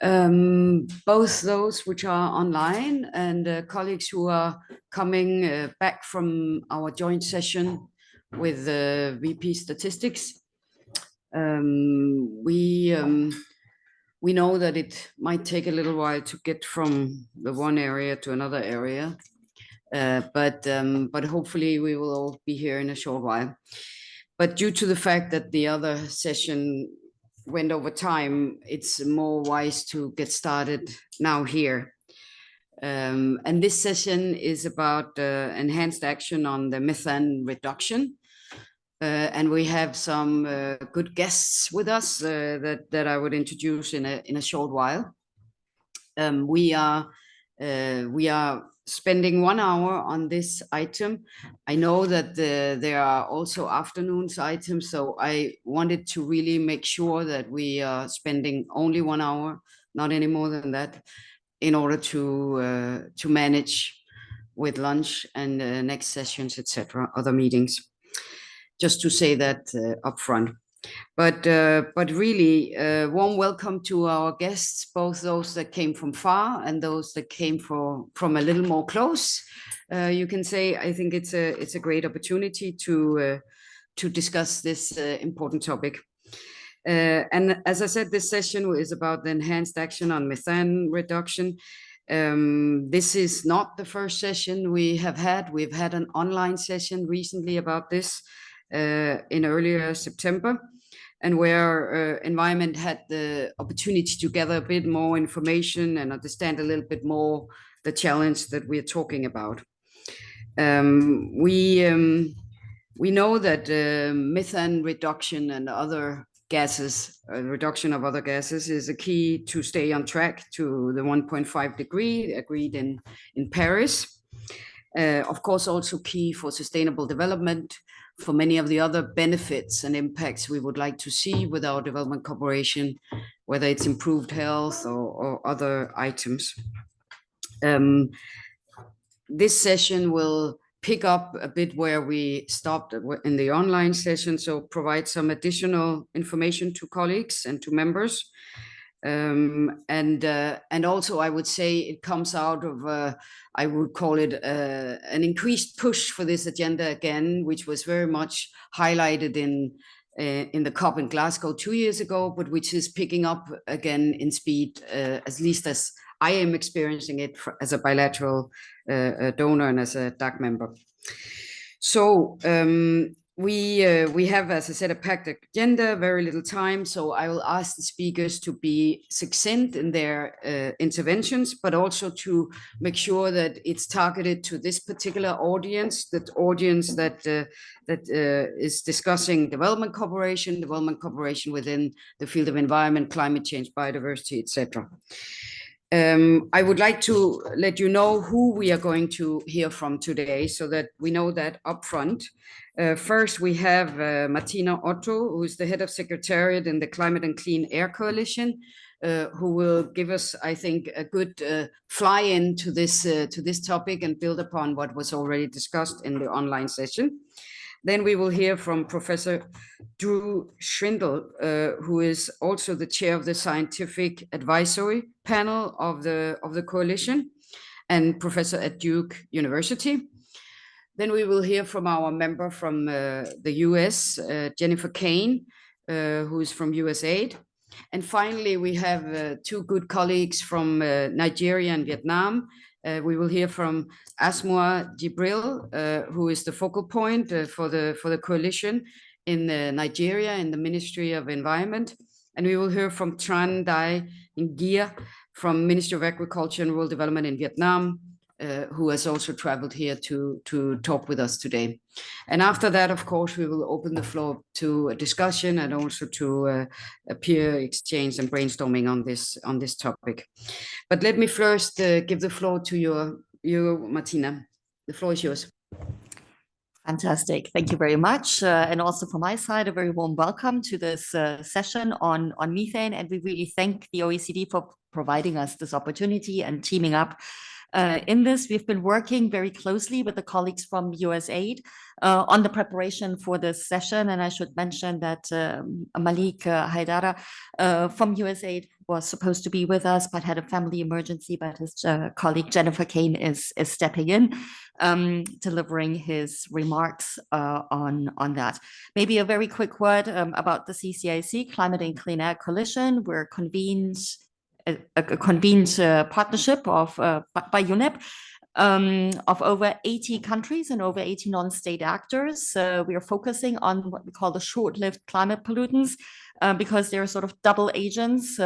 Both those which are online and colleagues who are coming back from our joint session with the VP Statistics. We know that it might take a little while to get from the one area to another area, but hopefully we will all be here in a short while. But due to the fact that the other session went over time, it's more wise to get started now here. And this session is about enhanced action on the methane reduction. And we have some good guests with us that I would introduce in a short while. We are spending 1 hour on this item. I know that there are also afternoons items, so I wanted to really make sure that we are spending only 1 hour, not any more than that, in order to manage with lunch and next sessions, etc., other meetings. Just to say that up front. But really, warm welcome to our guests, both those that came from far and those that came from a little more close. You can say, I think it's a great opportunity to discuss this important topic. And as I said, this session is about the enhanced action on methane reduction. This is not the first session we have had. We've had an online session recently about this in earlier September, and where Environment had the opportunity to gather a bit more information and understand a little bit more the challenge that we're talking about. We know that methane reduction and other gases, reduction of other gases, is a key to stay on track to the 1.5 degree agreed in Paris. Of course, also key for sustainable development, for many of the other benefits and impacts we would like to see with our development cooperation, whether it's improved health or other items. This session will pick up a bit where we stopped in the online session, so provide some additional information to colleagues and to members. And also, I would say it comes out of, I would call it an increased push for this agenda again, which was very much highlighted in the COP in Glasgow 2 years ago, but which is picking up again in speed, at least as I am experiencing it as a bilateral donor and as a DAC member. So we have, as I said, a packed agenda, very little time. So I will ask the speakers to be succinct in their interventions, but also to make sure that it's targeted to this particular audience, that audience that is discussing development cooperation within the field of environment, climate change, biodiversity, etc. I would like to let you know who we are going to hear from today, so that we know that up front. First, we have Martina Otto, who is the head of secretariat in the Climate and Clean Air Coalition, who will give us, I think, a good fly-in to this topic and build upon what was already discussed in the online session. Then we will hear from Professor Drew Shindell, who is also the chair of the scientific advisory panel of the coalition, and professor at Duke University. Then we will hear from our member from the US, Jennifer Kane, who is from USAID. And finally, we have two good colleagues from Nigeria and Vietnam. We will hear from Asmau Jibril, who is the focal point for the coalition in Nigeria in the Ministry of Environment. And we will hear from Tran Dai Nghia from Ministry of Agriculture and Rural Development in Vietnam, who has also traveled here to talk with us today. And after that, of course, we will open the floor to a discussion and also to a peer exchange and brainstorming on this topic. But let me first give the floor to you, Martina. The floor is yours. Fantastic. Thank you very much. And also from my side, a very warm welcome to this session on methane. And we really thank the OECD for providing us this opportunity and teaming up. In this, we've been working very closely with the colleagues from USAID on the preparation for this session. And I should mention that Malik Haidara from USAID was supposed to be with us, but had a family emergency, but his colleague Jennifer Kane is stepping in, delivering his remarks on that. Maybe a very quick word about the CCAC, Climate and Clean Air Coalition. We're convened a convened partnership of by UNEP of over 80 countries and over 80 non-state actors. We are focusing on what we call the short-lived climate pollutants because they're sort of double agents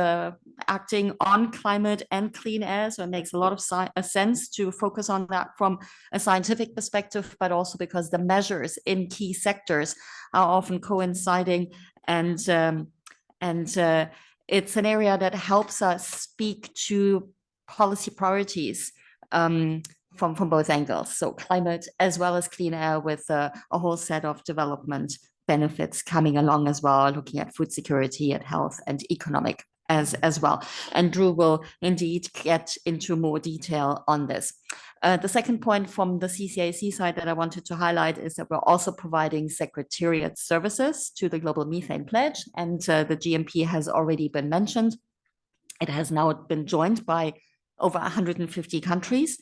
acting on climate and clean air. So it makes a lot of sense to focus on that from a scientific perspective, but also because the measures in key sectors are often coinciding, and it's an area that helps us speak to policy priorities from both angles. So climate as well as clean air, with a whole set of development benefits coming along as well, looking at food security, at health and economic as well. And Drew will indeed get into more detail on this. The second point from the CCAC side that I wanted to highlight is that we're also providing secretariat services to the Global Methane Pledge, and the GMP has already been mentioned. It has now been joined by over 150 countries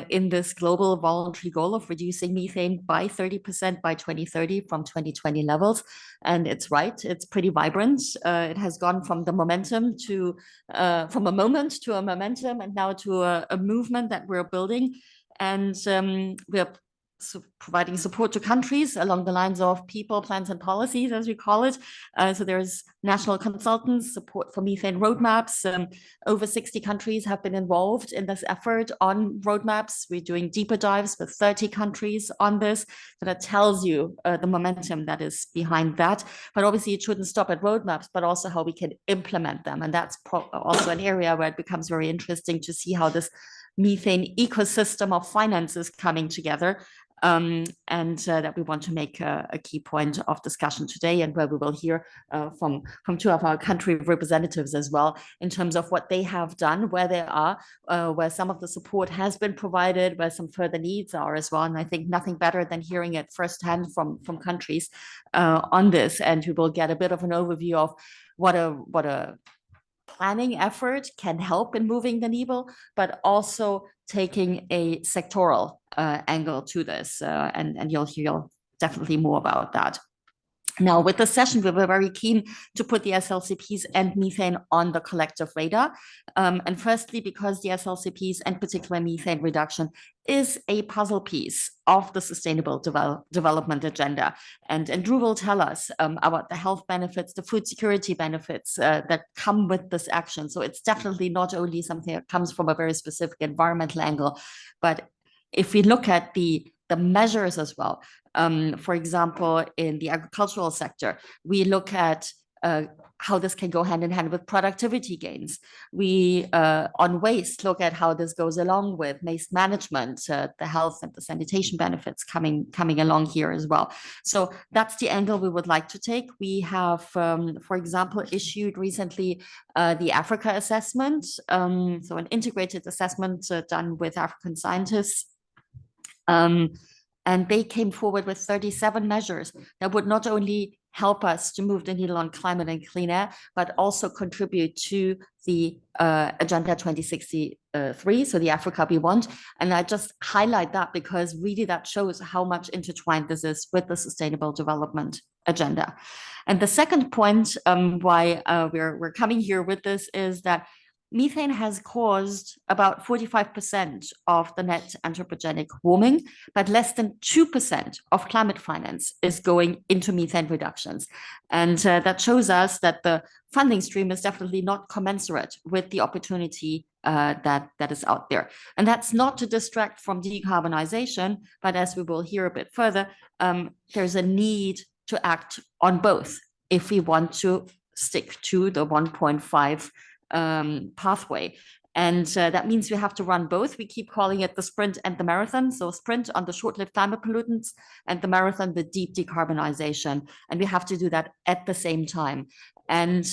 in this global voluntary goal of reducing methane by 30% by 2030 from 2020 levels. And it's right, it's pretty vibrant. It has gone from the momentum to, from a moment to a momentum, and now to a movement that we're building. And we're providing support to countries along the lines of people, plans, and policies, as we call it. So there's national consultants, support for methane roadmaps. Over 60 countries have been involved in this effort on roadmaps. We're doing deeper dives with 30 countries on this. So that tells you the momentum that is behind that. But obviously it shouldn't stop at roadmaps, but also how we can implement them. And that's also an area where it becomes very interesting to see how this methane ecosystem of finance is coming together. And that we want to make a key point of discussion today, and where we will hear from two of our country representatives as well, in terms of what they have done, where they are, where some of the support has been provided, where some further needs are as well. And I think nothing better than hearing it firsthand from countries on this. And we will get a bit of an overview of what a planning effort can help in moving the needle, but also taking a sectoral angle to this. And you'll hear definitely more about that. Now, with the session, we were very keen to put the SLCPs and methane on the collective radar. And firstly, because the SLCPs, and particularly methane reduction, is a puzzle piece of the sustainable development agenda. And Drew will tell us about the health benefits, the food security benefits that come with this action. So it's definitely not only something that comes from a very specific environmental angle, but if we look at the measures as well, for example, in the agricultural sector, we look at how this can go hand in hand with productivity gains. We, on waste, look at how this goes along with waste management, the health and the sanitation benefits coming along here as well. So that's the angle we would like to take. We have, for example, issued recently the Africa assessment, so an integrated assessment done with African scientists. And they came forward with 37 measures that would not only help us to move the needle on climate and clean air, but also contribute to the Agenda 2063, so the Africa we want. And I just highlight that because really that shows how much intertwined this is with the Sustainable Development Agenda. And the second point why we're coming here with this is that methane has caused about 45% of the net anthropogenic warming, but less than 2% of climate finance is going into methane reductions. And that shows us that the funding stream is definitely not commensurate with the opportunity that is out there. And that's not to distract from decarbonization, but as we will hear a bit further, there's a need to act on both if we want to stick to the 1.5 pathway. And that means we have to run both. We keep calling it the sprint and the marathon. So sprint on the short-lived climate pollutants, and the marathon, the deep decarbonization. And we have to do that at the same time. And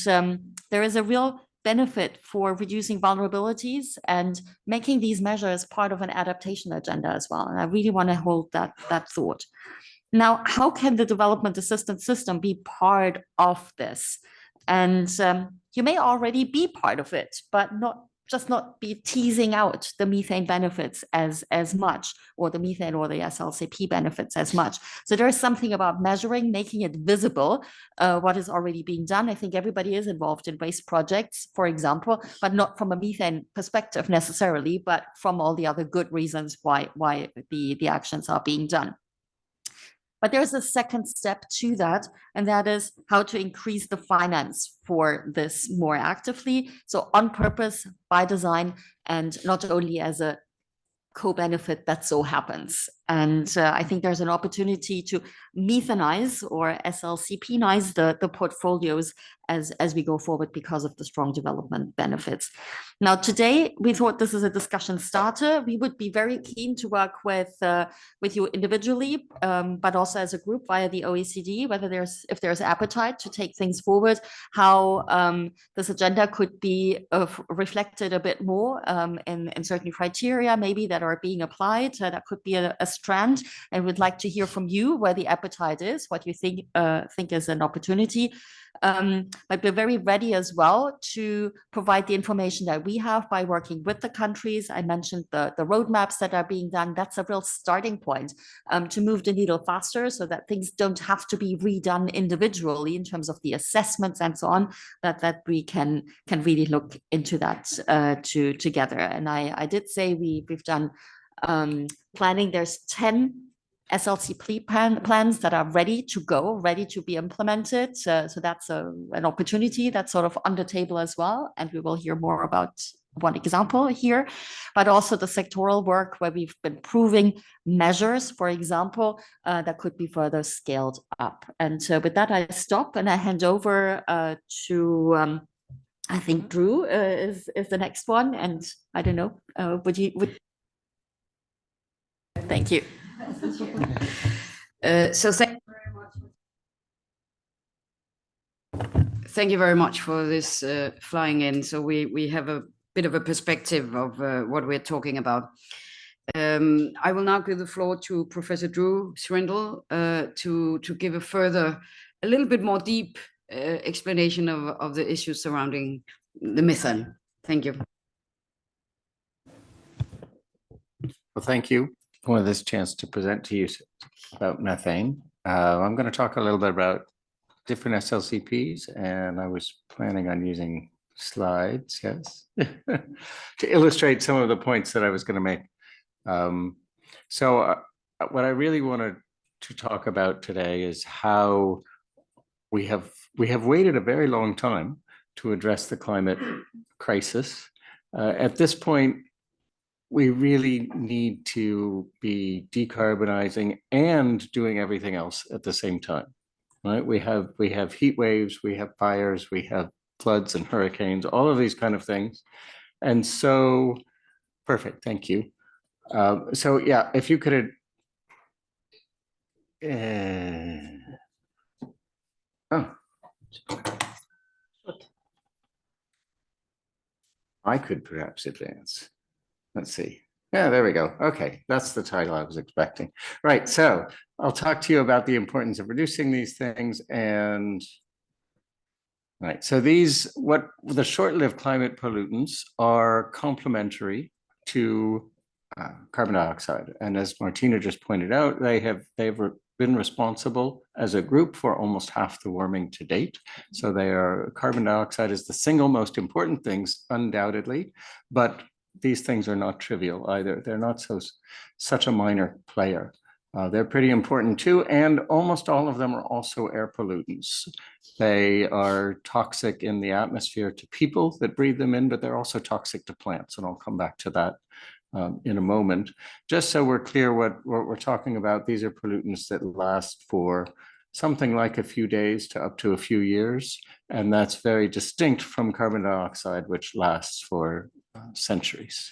there is a real benefit for reducing vulnerabilities and making these measures part of an adaptation agenda as well. And I really want to hold that thought. Now, how can the development assistance system be part of this? And you may already be part of it, but not be teasing out the methane benefits as much, or the methane or the SLCP benefits as much. So there is something about measuring, making it visible, what is already being done. I think everybody is involved in waste projects, for example, but not from a methane perspective necessarily, but from all the other good reasons why the actions are being done. But there's a second step to that, and that is how to increase the finance for this more actively. So on purpose, by design, and not only as a co-benefit that so happens. And I think there's an opportunity to methanize or SLCP-nize the portfolios as we go forward because of the strong development benefits. Now, today, we thought this is a discussion starter. We would be very keen to work with you individually, but also as a group via the OECD, if there's appetite to take things forward, how this agenda could be reflected a bit more in certain criteria, maybe that are being applied. That could be a strand, and we'd like to hear from you where the appetite is, what you think is an opportunity. But we're very ready as well to provide the information that we have by working with the countries. I mentioned the roadmaps that are being done. That's a real starting point to move the needle faster, so that things don't have to be redone individually in terms of the assessments and so on, that we can really look into that together. And I did say we've done planning. There's 10 SLCP plans that are ready to go, ready to be implemented. So that's an opportunity that's sort of on the table as well. And we will hear more about one example here, but also the sectoral work where we've been proving measures, for example, that could be further scaled up. And so with that, I stop and I hand over to, I think Drew is the next one. And I don't know, Thank you. So thank you very much. Thank you very much for this flying in. So we have a bit of a perspective of what we're talking about. I will now give the floor to Professor Drew Shindell to give a little bit more deep explanation of the issues surrounding the methane. Thank you. Well, thank you for this chance to present to you about methane. I'm going to talk a little bit about different SLCPs, and I was planning on using slides, yes, to illustrate some of the points that I was going to make. So what I really wanted to talk about today is how we have waited a very long time to address the climate crisis. At this point, we really need to be decarbonizing and doing everything else at the same time, right? We have heat waves, we have fires, we have floods and hurricanes, all of these kind of things. And so, perfect, thank you. So yeah, if you could, I could perhaps advance. Let's see. Yeah, there we go. Okay, that's the title I was expecting. Right, so I'll talk to you about the importance of reducing these things. And right, so what the short-lived climate pollutants are complementary to carbon dioxide. And as Martina just pointed out, they've been responsible as a group for almost half the warming to date. So carbon dioxide is the single most important things, undoubtedly, but these things are not trivial either. They're not such a minor player. They're pretty important too, and almost all of them are also air pollutants. They are toxic in the atmosphere to people that breathe them in, but they're also toxic to plants, and I'll come back to that in a moment. Just so we're clear what we're talking about, these are pollutants that last for something like a few days to up to a few years, and that's very distinct from carbon dioxide, which lasts for centuries.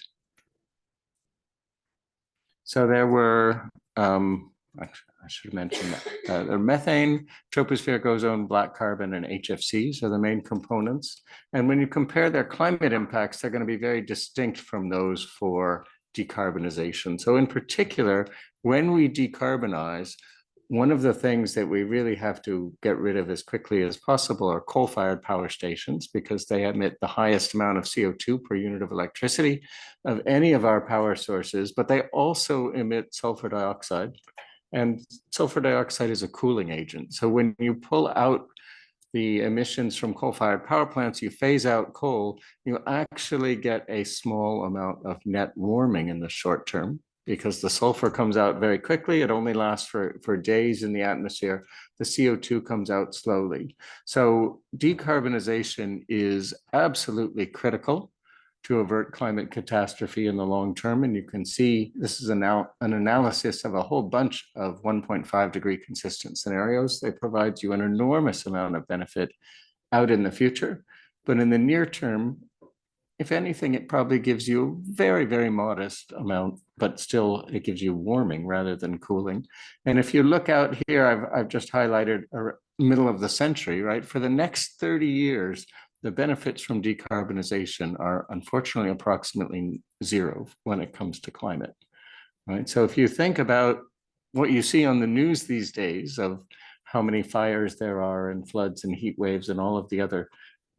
So there were, I should have mentioned that, the methane, tropospheric ozone, black carbon, and HFCs are the main components. And when you compare their climate impacts, they're going to be very distinct from those for decarbonization. So in particular, when we decarbonize, one of the things that we really have to get rid of as quickly as possible are coal-fired power stations, because they emit the highest amount of CO2 per unit of electricity of any of our power sources, but they also emit sulfur dioxide. And sulfur dioxide is a cooling agent. So when you pull out the emissions from coal-fired power plants, you phase out coal, you actually get a small amount of net warming in the short term, because the sulfur comes out very quickly. It only lasts for days in the atmosphere. The CO2 comes out slowly. So decarbonization is absolutely critical to avert climate catastrophe in the long term. And you can see this is an analysis of a whole bunch of 1.5 degree consistent scenarios. They provide you an enormous amount of benefit out in the future. But in the near term, if anything, it probably gives you a very, very modest amount, but still it gives you warming rather than cooling. And if you look out here, I've just highlighted middle of the century, right? For the next 30 years, the benefits from decarbonization are unfortunately approximately zero when it comes to climate, right? So if you think about what you see on the news these days of how many fires there are and floods and heat waves and all of the other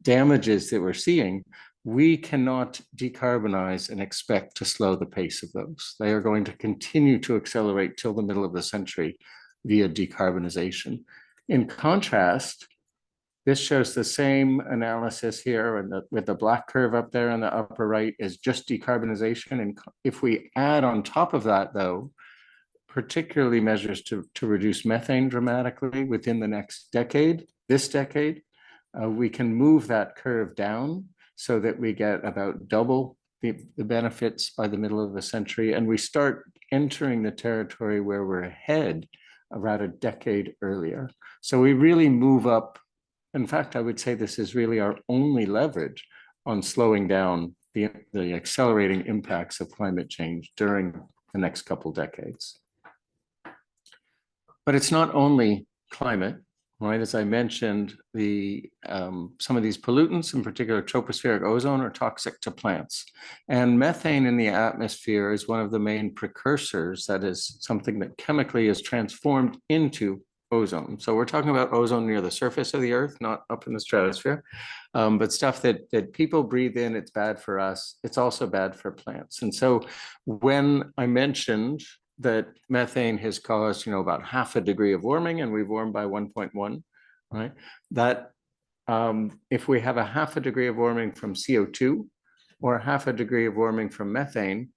damages that we're seeing, we cannot decarbonize and expect to slow the pace of those. They are going to continue to accelerate till the middle of the century via decarbonization. In contrast, this shows the same analysis here, and with the black curve up there in the upper right is just decarbonization. And if we add on top of that, though, particularly measures to reduce methane dramatically within the next decade, this decade, we can move that curve down so that we get about double the benefits by the middle of the century. And we start entering the territory where we're ahead around a decade earlier. So we really move up. In fact, I would say this is really our only leverage on slowing down the accelerating impacts of climate change during the next couple decades. But it's not only climate, right? As I mentioned, some of these pollutants, in particular tropospheric ozone, are toxic to plants. And methane in the atmosphere is one of the main precursors, that is something that chemically is transformed into ozone. So we're talking about ozone near the surface of the earth, not up in the stratosphere, but stuff that people breathe in. It's bad for us. It's also bad for plants. And so when I mentioned that methane has caused, about half a degree of warming, and we've warmed by 1.1, right? That if we have a half a degree of warming from CO2 or half a degree of warming from methane,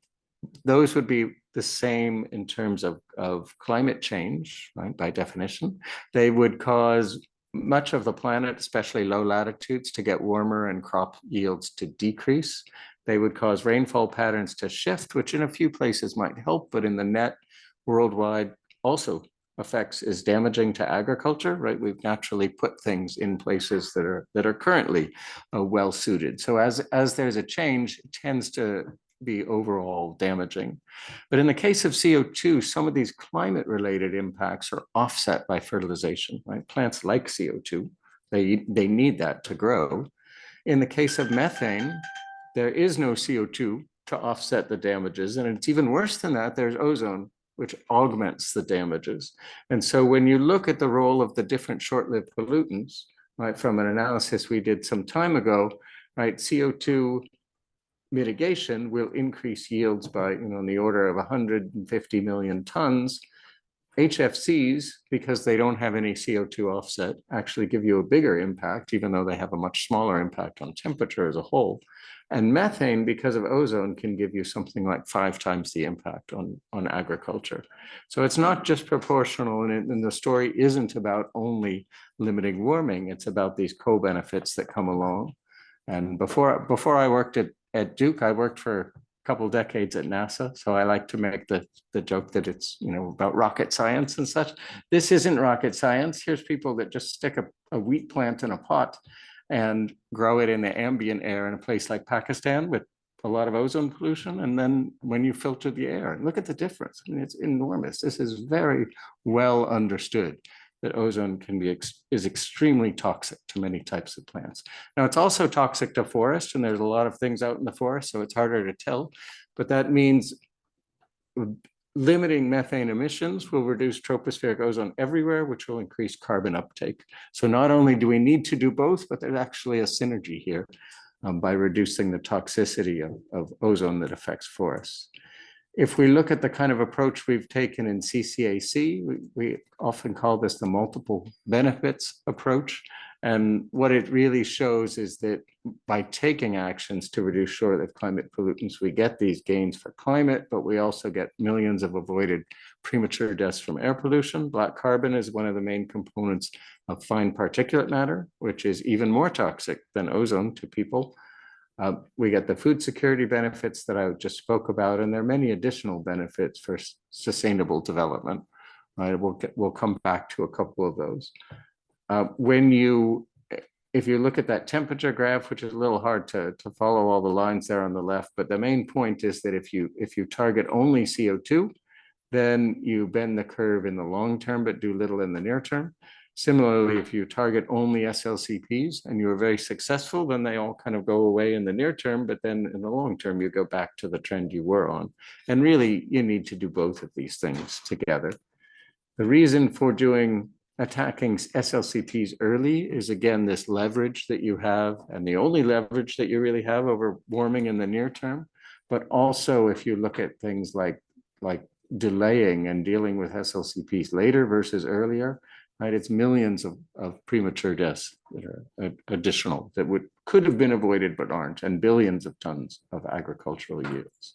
those would be the same in terms of climate change, right? By definition, they would cause much of the planet, especially low latitudes, to get warmer and crop yields to decrease. They would cause rainfall patterns to shift, which in a few places might help, but in the net worldwide also is damaging to agriculture, right? We've naturally put things in places that are currently well suited. So as there's a change, it tends to be overall damaging. But in the case of CO2, some of these climate related impacts are offset by fertilization, right? Plants like CO2, they need that to grow. In the case of methane, there is no CO2 to offset the damages. And it's even worse than that, there's ozone, which augments the damages. And so when you look at the role of the different short-lived pollutants, right, from an analysis we did some time ago, right, CO2 mitigation will increase yields by, in the order of 150 million tons. HFCs, because they don't have any CO2 offset, actually give you a bigger impact, even though they have a much smaller impact on temperature as a whole. And methane, because of ozone, can give you something like 5 times the impact on agriculture. So it's not just proportional, and the story isn't about only limiting warming, it's about these co-benefits that come along. And before I worked at Duke, I worked for a couple decades at NASA. So I like to make the joke that it's, about rocket science and such. This isn't rocket science. Here's people that just stick a wheat plant in a pot and grow it in the ambient air in a place like Pakistan with a lot of ozone pollution. And then when you filter the air, look at the difference. I mean, it's enormous. This is very well understood that ozone is extremely toxic to many types of plants. Now, it's also toxic to forests, and there's a lot of things out in the forest, so it's harder to tell. But that means limiting methane emissions will reduce tropospheric ozone everywhere, which will increase carbon uptake. So not only do we need to do both, but there's actually a synergy here by reducing the toxicity of ozone that affects forests. If we look at the kind of approach we've taken in CCAC, we often call this the multiple benefits approach. And what it really shows is that by taking actions to reduce short-lived climate pollutants, we get these gains for climate, but we also get millions of avoided premature deaths from air pollution. Black carbon is one of the main components of fine particulate matter, which is even more toxic than ozone to people. We get the food security benefits that I just spoke about, and there are many additional benefits for sustainable development. Right, we'll come back to a couple of those. If you look at that temperature graph, which is a little hard to follow all the lines there on the left, but the main point is that if you target only CO2, then you bend the curve in the long term, but do little in the near term. Similarly, if you target only SLCPs and you are very successful, then they all kind of go away in the near term, but then in the long term, you go back to the trend you were on. And really, you need to do both of these things together. The reason for attacking SLCPs early is, again, this leverage that you have, and the only leverage that you really have over warming in the near term. But also, if you look at things like delaying and dealing with SLCPs later versus earlier, right? It's millions of premature deaths that are additional that could have been avoided but aren't, and billions of tons of agricultural yields.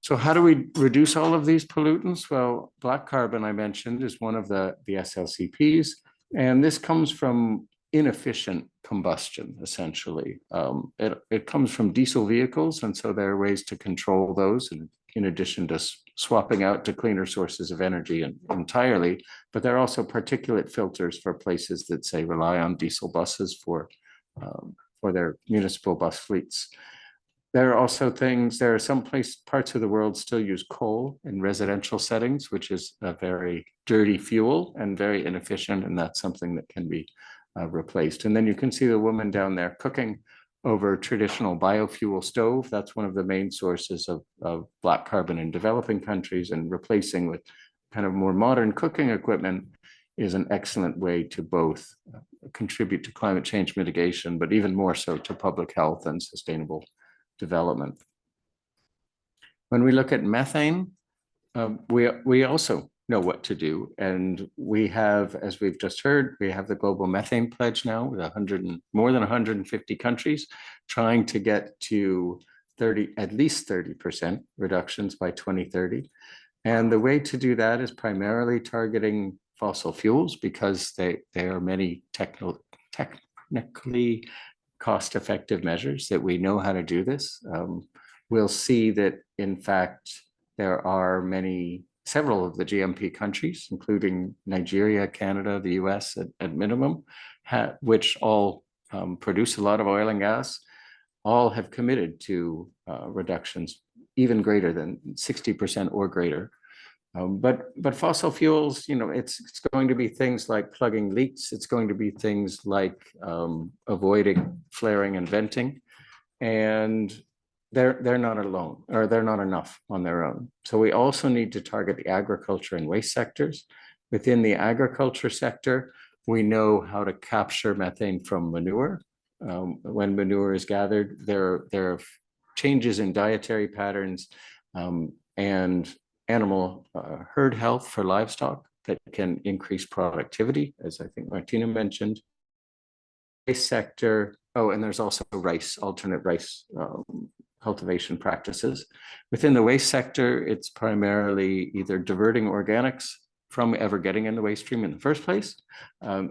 So how do we reduce all of these pollutants? Well, black carbon, I mentioned, is one of the SLCPs, and this comes from inefficient combustion, essentially. It comes from diesel vehicles, and so there are ways to control those, and in addition to swapping out to cleaner sources of energy entirely, but there are also particulate filters for places that, say, rely on diesel buses for their municipal bus fleets. There are also there are some parts of the world still use coal in residential settings, which is a very dirty fuel and very inefficient, and that's something that can be replaced. And then you can see the woman down there cooking over traditional biofuel stove. That's one of the main sources of black carbon in developing countries, and replacing with kind of more modern cooking equipment is an excellent way to both contribute to climate change mitigation, but even more so to public health and sustainable development. When we look at methane, we also know what to do. And we have, as we've just heard, we have the Global Methane Pledge now with more than 150 countries trying to get to at least 30% reductions by 2030. And the way to do that is primarily targeting fossil fuels, because there are many technically cost-effective measures that we know how to do this. We'll see that, in fact, there are several of the GMP countries, including Nigeria, Canada, the US at minimum, which all produce a lot of oil and gas, all have committed to reductions even greater than 60% or greater. But fossil fuels, it's going to be things like plugging leaks. It's going to be things like avoiding flaring and venting. And they're not alone, or they're not enough on their own. So we also need to target the agriculture and waste sectors. Within the agriculture sector, we know how to capture methane from manure. When manure is gathered, there are changes in dietary patterns and animal herd health for livestock that can increase productivity, as I think Martina mentioned. Waste sector, and there's also alternate rice cultivation practices. Within the waste sector, it's primarily either diverting organics from ever getting in the waste stream in the first place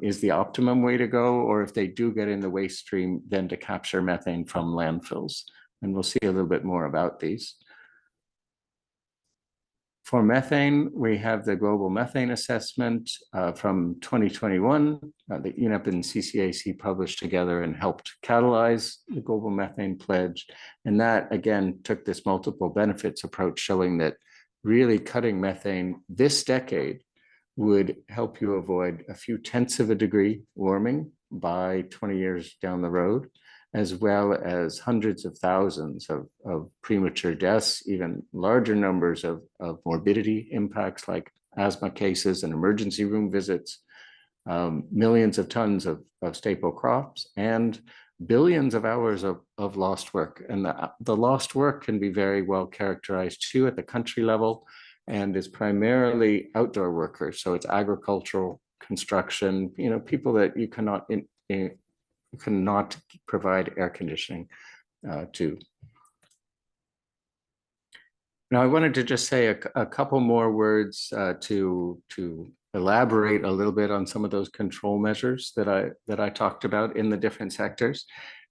is the optimum way to go, or if they do get in the waste stream, then to capture methane from landfills. And we'll see a little bit more about these. For methane, we have the Global Methane Assessment from 2021 that ENEP and CCAC published together and helped catalyze the Global Methane Pledge. And that, again, took this multiple benefits approach, showing that really cutting methane this decade would help you avoid a few tenths of a degree warming by 20 years down the road. as well as hundreds of thousands of premature deaths, even larger numbers of morbidity impacts like asthma cases and emergency room visits, millions of tons of staple crops, and billions of hours of lost work. And the lost work can be very well characterized too at the country level, and is primarily outdoor workers. So it's agricultural, construction, people that you cannot provide air conditioning to. Now, I wanted to just say a couple more words to elaborate a little bit on some of those control measures that I talked about in the different sectors,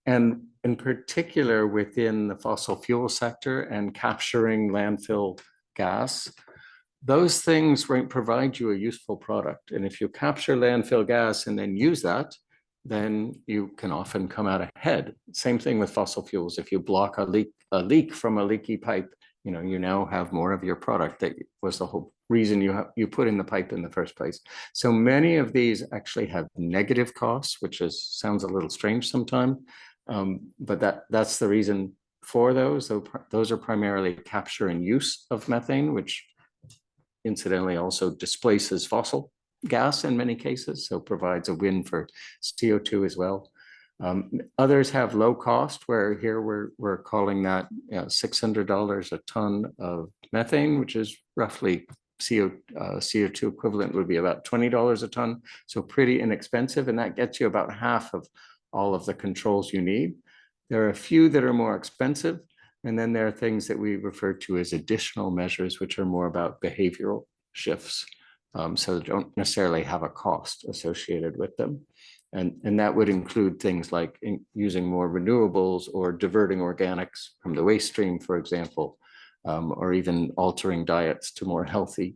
and in particular within the fossil fuel sector and capturing landfill gas. Those things won't provide you a useful product, and if you capture landfill gas and then use that, then you can often come out ahead. Same thing with fossil fuels. If you block a leak from a leaky pipe, you now have more of your product that was the whole reason you put in the pipe in the first place. So many of these actually have negative costs, which sounds a little strange sometimes, but that's the reason for those. Those are primarily capture and use of methane, which incidentally also displaces fossil gas in many cases, so provides a win for CO2 as well. Others have low cost, where here we're calling that $600 a ton of methane, which is roughly CO2 equivalent would be about $20 a ton. So pretty inexpensive, and that gets you about half of all of the controls you need. There are a few that are more expensive, and then there are things that we refer to as additional measures, which are more about behavioral shifts. So they don't necessarily have a cost associated with them. And that would include things like using more renewables or diverting organics from the waste stream, for example, or even altering diets to more healthy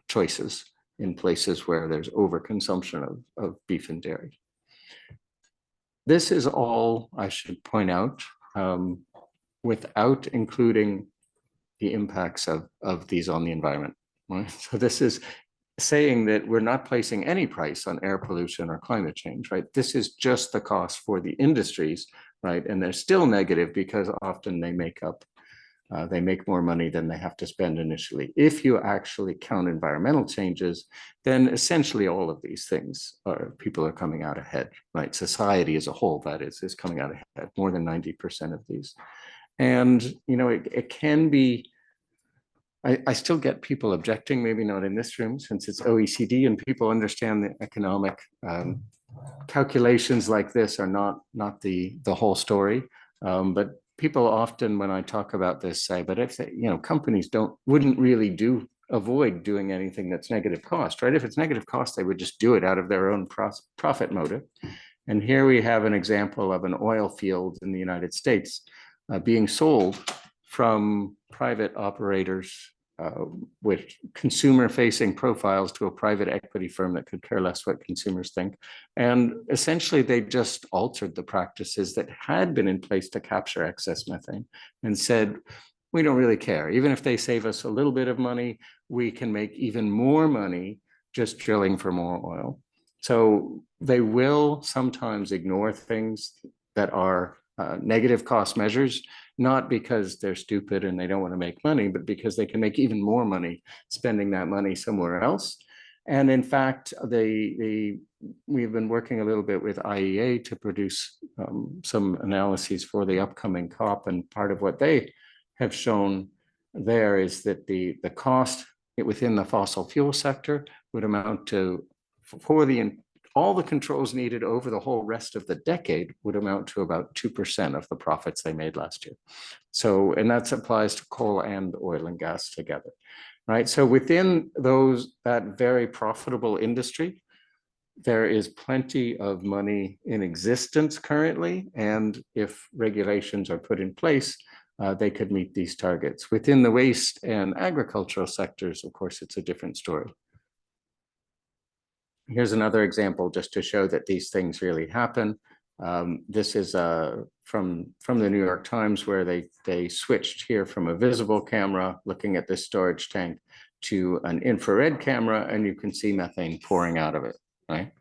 choices in places where there's overconsumption of beef and dairy. This is all, I should point out, without including the impacts of these on the environment. Right? So this is saying that we're not placing any price on air pollution or climate change, right? This is just the cost for the industries, right? And they're still negative because often they make more money than they have to spend initially. If you actually count environmental changes, then essentially all of these things people are coming out ahead, right? Society as a whole, that is coming out ahead, more than 90% of these. And, it can be, I still get people objecting, maybe not in this room since it's OECD and people understand the economic calculations like this are not the whole story. But people often, when I talk about this, say, but if they, companies wouldn't really avoid doing anything that's negative cost, right? If it's negative cost, they would just do it out of their own profit motive. And here we have an example of an oil field in the United States being sold from private operators with consumer-facing profiles to a private equity firm that could care less what consumers think. And essentially, they just altered the practices that had been in place to capture excess methane and said, we don't really care. Even if they save us a little bit of money, we can make even more money just drilling for more oil. So they will sometimes ignore things that are negative cost measures, not because they're stupid and they don't want to make money, but because they can make even more money spending that money somewhere else. And in fact, we've been working a little bit with IEA to produce some analyses for the upcoming COP. And part of what they have shown there is that the cost within the fossil fuel sector would amount to, all the controls needed over the whole rest of the decade would amount to about 2% of the profits they made last year. So, and that applies to coal and oil and gas together, right? So within that very profitable industry, there is plenty of money in existence currently. And if regulations are put in place, they could meet these targets. Within the waste and agricultural sectors, of course, it's a different story. Here's another example just to show that these things really happen. This is from the New York Times, where they switched here from a visible camera looking at this storage tank to an infrared camera, and you can see methane pouring out of it, right?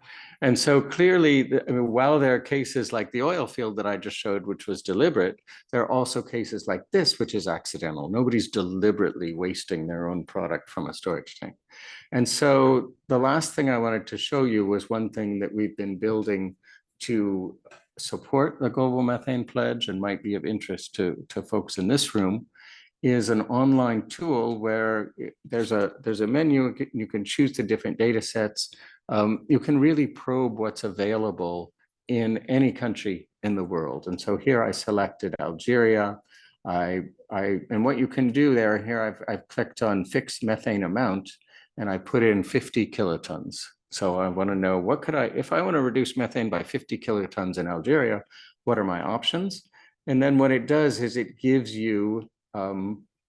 And so clearly, I mean, while there are cases like the oil field that I just showed, which was deliberate, there are also cases like this, which is accidental. Nobody's deliberately wasting their own product from a storage tank. And so the last thing I wanted to show you was one thing that we've been building to support the global methane pledge and might be of interest to folks in this room, is an online tool where there's a menu. You can choose the different data sets. You can really probe what's available in any country in the world. And so here I selected Algeria. And what you can do there, here I've clicked on fixed methane amount, and I put in 50 kilotons. So I want to know what could if I want to reduce methane by 50 kilotons in Algeria, what are my options? And then what it does is it gives you,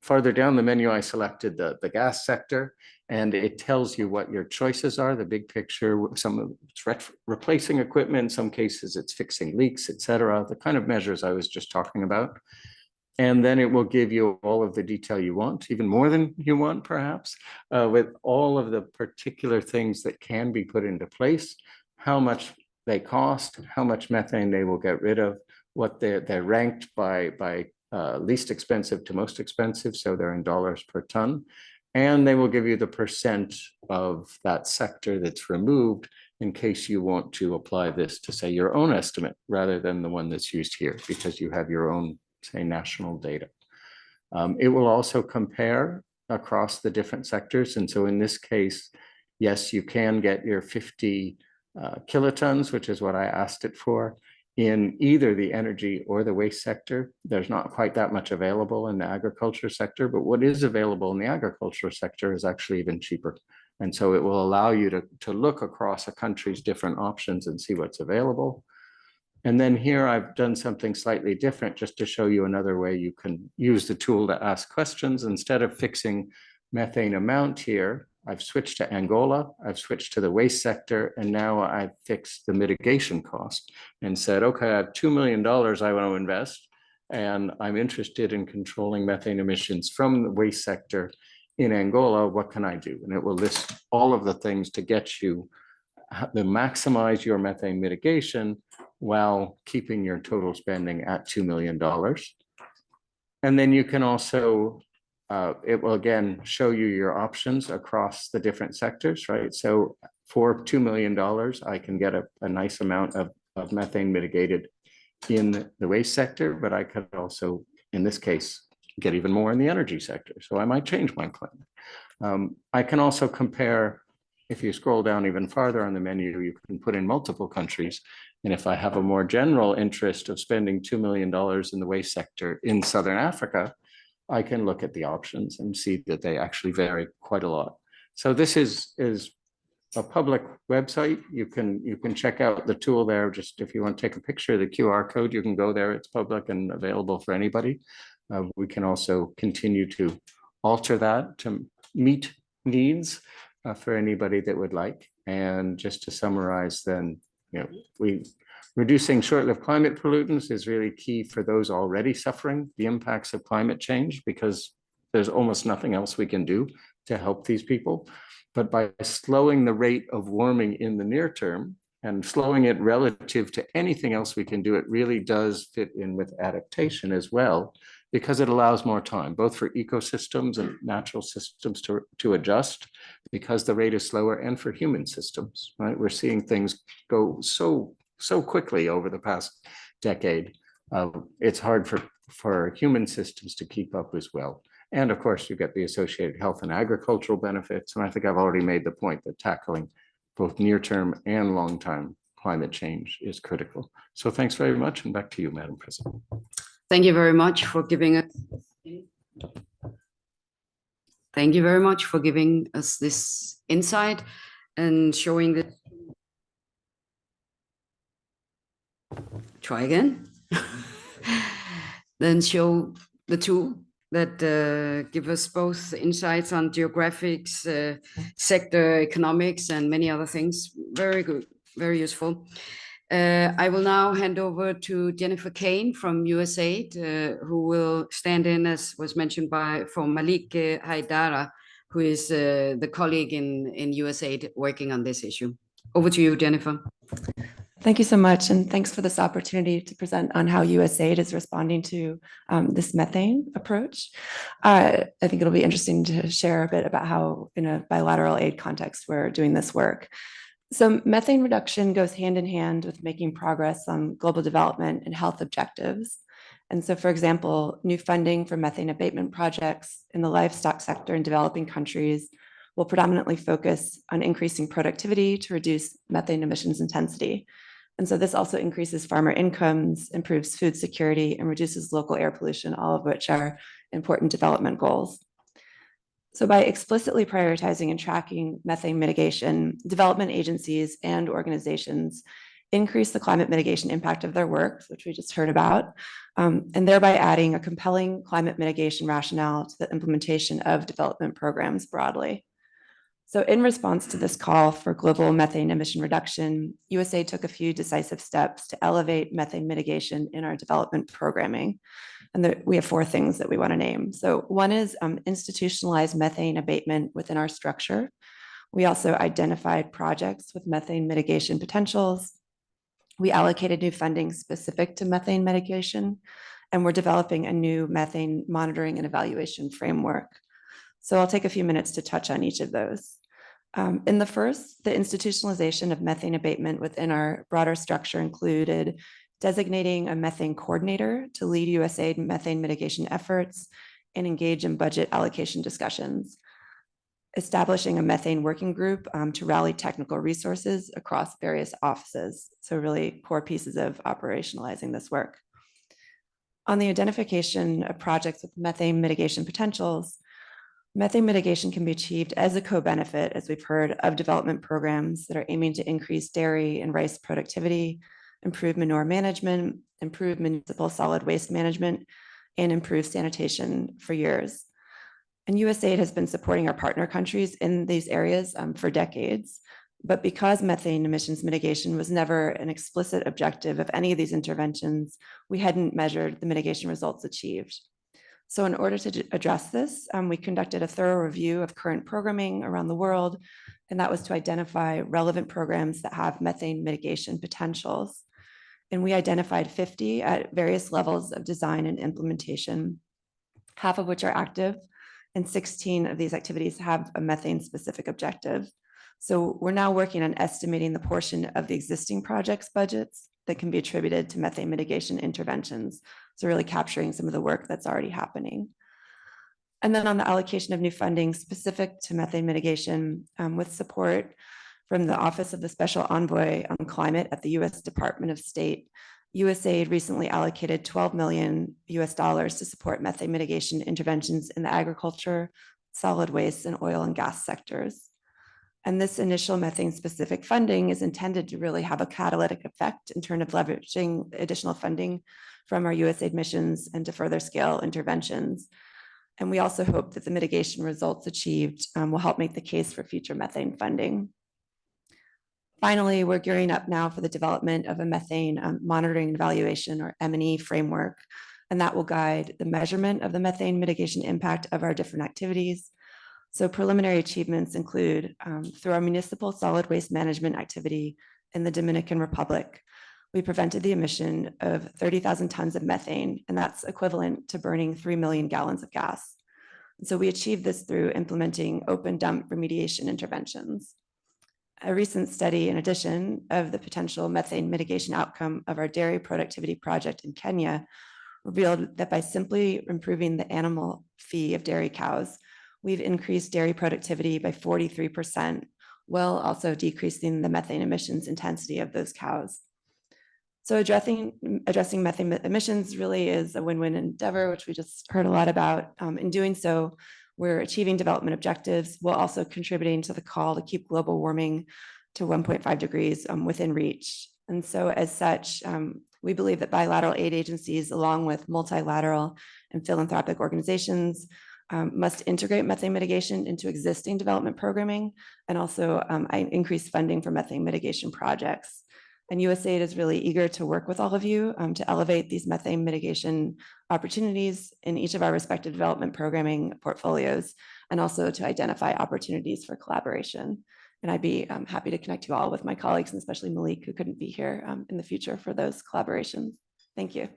farther down the menu, I selected the gas sector, and it tells you what your choices are, the big picture. Some of it's replacing equipment, in some cases it's fixing leaks, etc., the kind of measures I was just talking about. And then it will give you all of the detail you want, even more than you want, perhaps, with all of the particular things that can be put into place, how much they cost, how much methane they will get rid of, what they're ranked by least expensive to most expensive, so they're in dollars per ton. And they will give you the percent of that sector that's removed in case you want to apply this to, say, your own estimate rather than the one that's used here, because you have your own, say, national data. It will also compare across the different sectors. And so in this case, yes, you can get your 50 kilotons, which is what I asked it for, in either the energy or the waste sector. There's not quite that much available in the agriculture sector, but what is available in the agriculture sector is actually even cheaper. And so it will allow you to look across a country's different options and see what's available. And then here I've done something slightly different just to show you another way you can use the tool to ask questions. Instead of fixing methane amount here, I've switched to Angola, I've switched to the waste sector, and now I've fixed the mitigation cost and said, okay, I have $2 million I want to invest, and I'm interested in controlling methane emissions from the waste sector in Angola. What can I do? And it will list all of the things to get you to maximize your methane mitigation while keeping your total spending at $2 million. And then you can also, it will again show you your options across the different sectors, right? So for $2 million, I can get a nice amount of methane mitigated in the waste sector, but I could also, in this case, get even more in the energy sector. So I might change my plan. I can also compare. If you scroll down even farther on the menu, you can put in multiple countries. And if I have a more general interest of spending $2 million in the waste sector in Southern Africa, I can look at the options and see that they actually vary quite a lot. So this is a public website. You can check out the tool there. Just if you want to take a picture of the QR code, you can go there. It's public and available for anybody. We can also continue to alter that to meet needs for anybody that would like. And just to summarize then, reducing short-lived climate pollutants is really key for those already suffering the impacts of climate change, because there's almost nothing else we can do to help these people. But by slowing the rate of warming in the near term and slowing it relative to anything else we can do, it really does fit in with adaptation as well, because it allows more time, both for ecosystems and natural systems to adjust, because the rate is slower, and for human systems, right? We're seeing things go so quickly over the past decade. It's hard for human systems to keep up as well. And of course, you get the associated health and agricultural benefits. And I think I've already made the point that tackling both near-term and long-term climate change is critical. So thanks very much, and back to you, Madam President. Thank you very much for giving us. Thank you very much for giving us this insight and showing the. Try again. Then show the tool that give us both insights on geographics, sector economics, and many other things. Very good, very useful. I will now hand over to Jennifer Kane from USAID, who will stand in, as was mentioned for Malik Haidara, who is the colleague in USAID working on this issue. Over to you, Jennifer. Thank you so much, and thanks for this opportunity to present on how USAID is responding to this methane approach. I think it'll be interesting to share a bit about how, in a bilateral aid context, we're doing this work. So methane reduction goes hand in hand with making progress on global development and health objectives. And so, for example, new funding for methane abatement projects in the livestock sector in developing countries will predominantly focus on increasing productivity to reduce methane emissions intensity. And so this also increases farmer incomes, improves food security, and reduces local air pollution, all of which are important development goals. So by explicitly prioritizing and tracking methane mitigation, development agencies and organizations increase the climate mitigation impact of their work, which we just heard about, and thereby adding a compelling climate mitigation rationale to the implementation of development programs broadly. So in response to this call for global methane emission reduction, USAID took a few decisive steps to elevate methane mitigation in our development programming. And we have 4 things that we want to name. So one is institutionalized methane abatement within our structure. We also identified projects with methane mitigation potentials. We allocated new funding specific to methane mitigation, and we're developing a new methane monitoring and evaluation framework. So I'll take a few minutes to touch on each of those. In the first, the institutionalization of methane abatement within our broader structure included designating a methane coordinator to lead USAID methane mitigation efforts and engage in budget allocation discussions, establishing a methane working group to rally technical resources across various offices. So really core pieces of operationalizing this work. On the identification of projects with methane mitigation potentials, methane mitigation can be achieved as a co-benefit, as we've heard, of development programs that are aiming to increase dairy and rice productivity, improve manure management, improve municipal solid waste management, and improve sanitation for years. And USAID has been supporting our partner countries in these areas for decades. But because methane emissions mitigation was never an explicit objective of any of these interventions, we hadn't measured the mitigation results achieved. So in order to address this, we conducted a thorough review of current programming around the world, and that was to identify relevant programs that have methane mitigation potentials. And we identified 50 at various levels of design and implementation, half of which are active, and 16 of these activities have a methane-specific objective. So we're now working on estimating the portion of the existing projects budgets that can be attributed to methane mitigation interventions. So really capturing some of the work that's already happening. And then on the allocation of new funding specific to methane mitigation, with support from the Office of the Special Envoy on Climate at the US Department of State, USAID recently allocated $12 million to support methane mitigation interventions in the agriculture, solid waste, and oil and gas sectors. And this initial methane-specific funding is intended to really have a catalytic effect in terms of leveraging additional funding from our USAID missions and to further scale interventions. And we also hope that the mitigation results achieved will help make the case for future methane funding. Finally, we're gearing up now for the development of a methane monitoring and evaluation, or M&E framework, and that will guide the measurement of the methane mitigation impact of our different activities. So preliminary achievements include through our municipal solid waste management activity in the Dominican Republic, we prevented the emission of 30,000 tons of methane, and that's equivalent to burning 3 million gallons of gas. And so we achieved this through implementing open dump remediation interventions. A recent study, in addition, of the potential methane mitigation outcome of our dairy productivity project in Kenya revealed that by simply improving the animal fee of dairy cows, we've increased dairy productivity by 43%, while also decreasing the methane emissions intensity of those cows. So addressing methane emissions really is a win-win endeavor, which we just heard a lot about. In doing so, we're achieving development objectives while also contributing to the call to keep global warming to 1.5 degrees within reach. And so as such, we believe that bilateral aid agencies, along with multilateral and philanthropic organizations, must integrate methane mitigation into existing development programming and also increase funding for methane mitigation projects. And USAID is really eager to work with all of you to elevate these methane mitigation opportunities in each of our respective development programming portfolios, and also to identify opportunities for collaboration. And I'd be happy to connect you all with my colleagues, and especially Malik, who couldn't be here in the future for those collaborations. Thank you.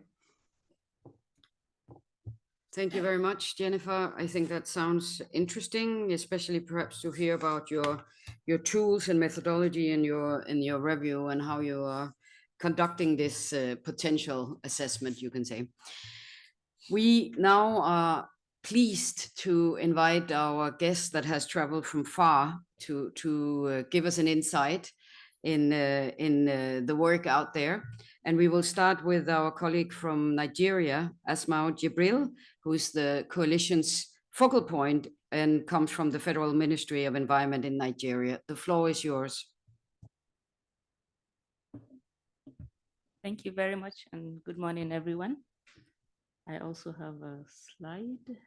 Thank you very much, Jennifer. I think that sounds interesting, especially perhaps to hear about your tools and methodology in your review and how you are conducting this potential assessment, you can say. We now are pleased to invite our guest that has traveled from far to give us an insight in the work out there. And we will start with our colleague from Nigeria, Asmau Jibril, who is the coalition's focal point and comes from the Federal Ministry of Environment in Nigeria. The floor is yours. Thank you very much, and good morning, everyone. I also have a slide.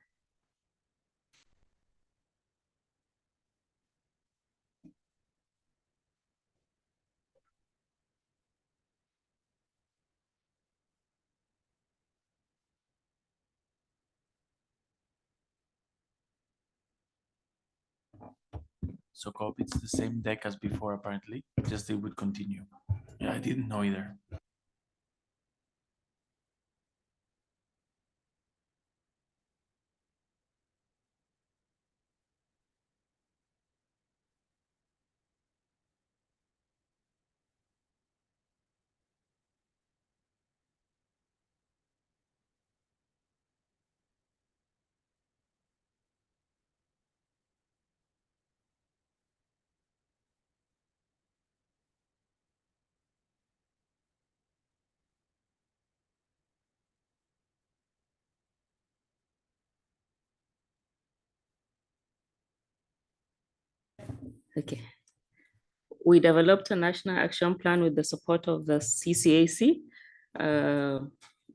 So Cobb, it's the same deck as before, apparently, just it would continue. Yeah, I didn't know either. Okay. We developed a national action plan with the support of the CCAC.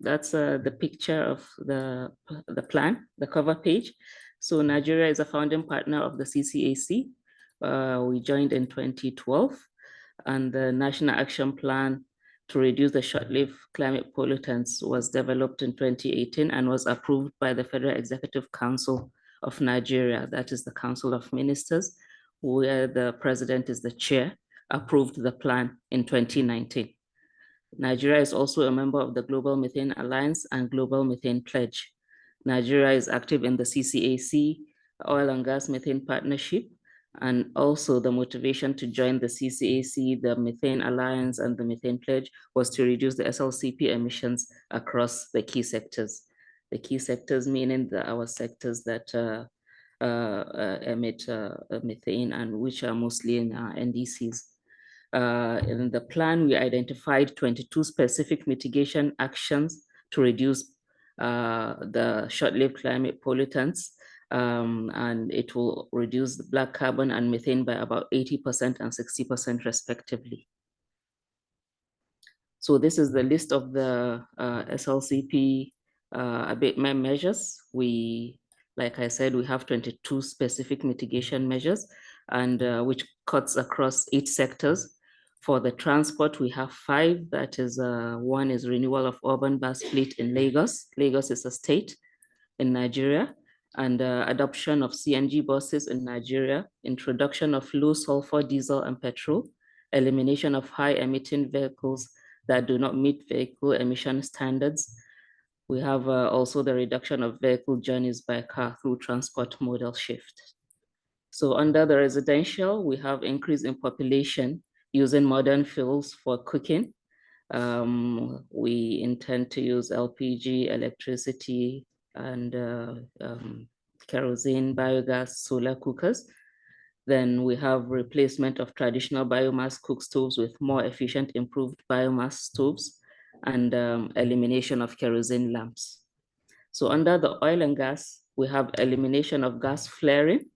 That's the picture of the plan, the cover page. So Nigeria is a founding partner of the CCAC. We joined in 2012, and the National Action Plan to reduce the short-lived climate pollutants was developed in 2018 and was approved by the Federal Executive Council of Nigeria. That is the Council of Ministers, where the president is the chair, approved the plan in 2019. Nigeria is also a member of the Global Methane Alliance and Global Methane Pledge. Nigeria is active in the CCAC, Oil and Gas Methane Partnership, and also the motivation to join the CCAC, the Methane Alliance, and the Methane Pledge was to reduce the SLCP emissions across the key sectors. The key sectors meaning our sectors that emit methane and which are mostly in NDCs. In the plan, we identified 22 specific mitigation actions to reduce the short-lived climate pollutants, and it will reduce the black carbon and methane by about 80% and 60% respectively. So this is the list of the SLCP abatement measures. Like I said, we have 22 specific mitigation measures, and which cuts across 8 sectors. For the transport, we have 5. That is, one is renewal of urban bus fleet in Lagos. Lagos is a state in Nigeria, and adoption of CNG buses in Nigeria, introduction of low sulfur diesel and petrol, elimination of high emitting vehicles that do not meet vehicle emission standards. We have also the reduction of vehicle journeys by car through transport model shift. So under the residential, we have increase in population using modern fuels for cooking. We intend to use LPG, electricity, and kerosene, biogas, solar cookers. Then we have replacement of traditional biomass cook stoves with more efficient, improved biomass stoves, and elimination of kerosene lamps. So under the oil and gas, we have elimination of gas flaring,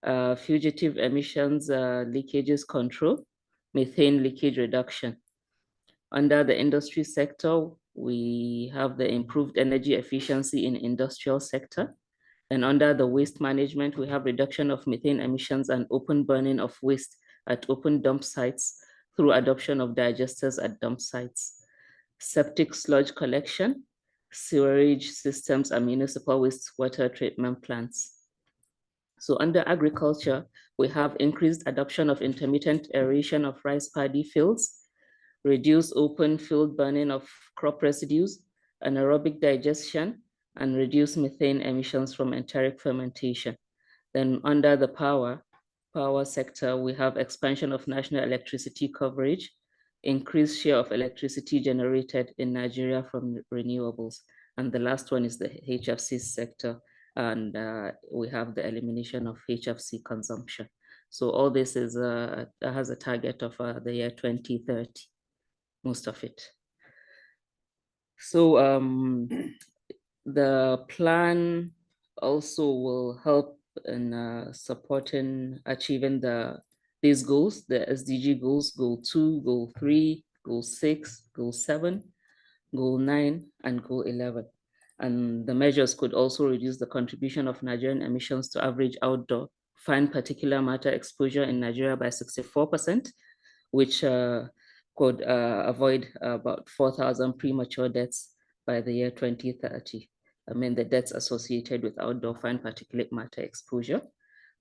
fugitive emissions leakages control, methane leakage reduction. Under the industry sector, we have the improved energy efficiency in industrial sector. And under the waste management, we have reduction of methane emissions and open burning of waste at open dump sites through adoption of digesters at dump sites, septic sludge collection, sewerage systems, and municipal wastewater treatment plants. So under agriculture, we have increased adoption of intermittent aeration of rice paddy fields, reduced open field burning of crop residues, anaerobic digestion, and reduced methane emissions from enteric fermentation. Then under the power sector, we have expansion of national electricity coverage, increased share of electricity generated in Nigeria from renewables. And the last one is the HFC sector. And we have the elimination of HFC consumption. So all this is has a target of the year 2030, most of it. So the plan also will help in supporting achieving these goals, the SDG goals, goal 2, goal 3, goal 6, goal 7, goal 9, and goal 11. And the measures could also reduce the contribution of Nigerian emissions to average outdoor fine particulate matter exposure in Nigeria by 64%, which could avoid about 4,000 premature deaths by the year 2030. I mean, the deaths associated with outdoor fine particulate matter exposure.